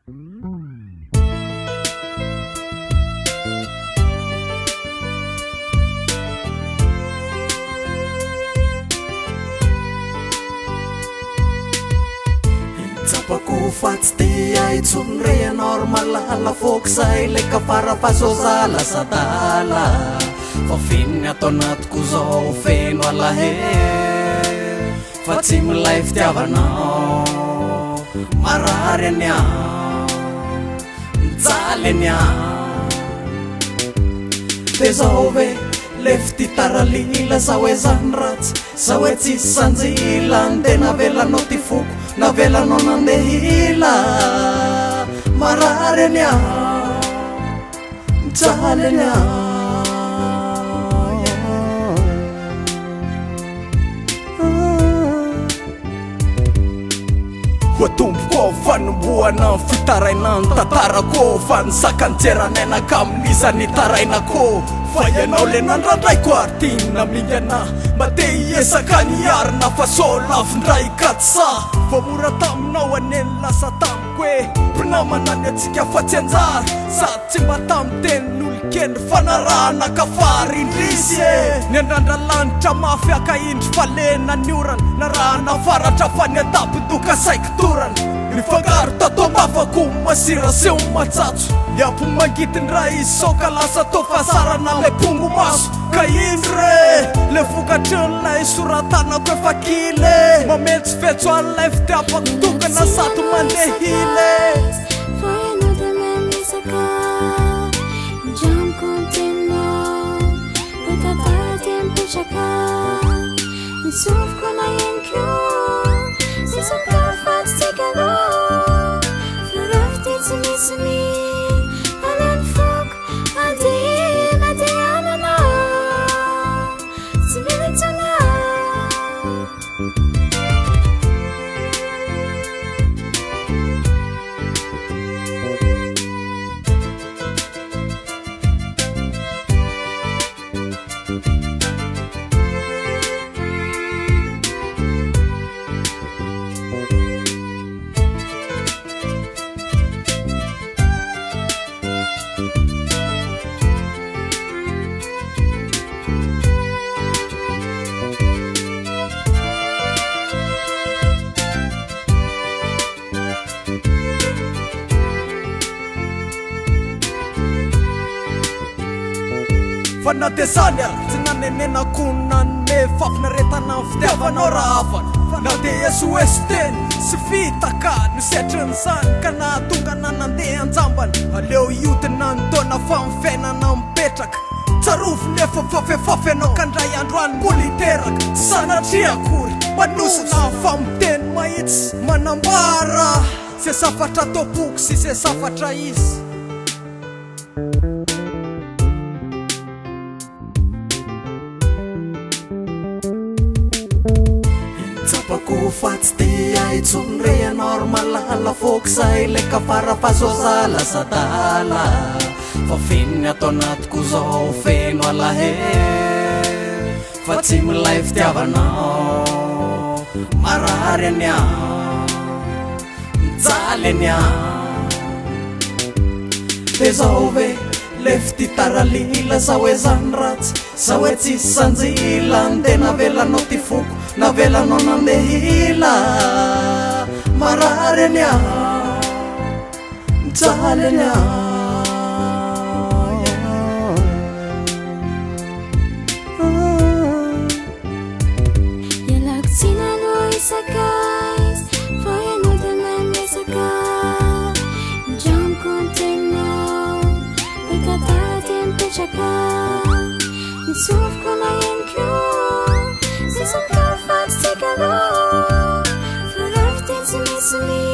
Tsapako fa tsy te aitsony re ianao malala fokizay le kafarapasôza lasa dala fa finony atao anatiko zao feno alahe fa tsy milay fitiavanao marary any aho mijaly any aho de zao ve le fititaralila sa hoe zany ratsy sa hoe tsisy sanjila antena velanao ty foko navelanao nandehila marary any aho mijaly any aho Watumbko fanubuana fitaraina tatarako fan sakanjeranaina kamnisani tarainako fayanao le nandradray ko artina mingana matei esakaniarina fa solafindray katsa fa mora taminao aneny lasa tamiko e mpinamanany atsika fa tsy anjara sady tsy mba tamintenin'olokely fanarahana kafary indrisy e ny andrandralanitra mafy akaindry falena ny orana na rahana faratra fa ny atapidoka saiko torana rifangaro tatao mafako masira seo matsatso miampo mangitiny raha izy soka lasa to fasarana le pongo maso ka indro re le vokatr'olonay soratanako efa kile mametsy fetso an'lay fitiavako tokana sato mandehile Nisufko na yenkyo Sisukar fats tigalo Flurafti tsumisumi Alan fok Adi anana Similitana Fanatesanya tsinanenena kunane fafnaretana fitiavanao raha hafana na de SOSTeny sy fitaka no setrany zany ka nahatonga nanandeha anjambany aleo iodina ntaona fa mifainana mipetraka tsarovo nefa fafefafy anao kandray androany mbola iteraka tsy sanatria akory manosina fa miteny mahitsy manambara se safatra topoky sy se safatra izy Tsapako fa tsy te aitsony re ianao malala fokizay le kafarapasôza lasa dala fa finony atao anatiko zao feno alahe fa tsy milay fitiavanao marary any aho mijaly any aho de zao ve le fititaralila sa hoe zany ratsy sa hoe tsisy sanjila antena velanao ty foko navelanao nandehila marary any aho mijaly any aho Yalaksinano isakais Foyano temen isaka Jam kontenao Wikatatim pechaka Nisufko na yenkyo Sisukar fats tigalo Flurafti tsumisumi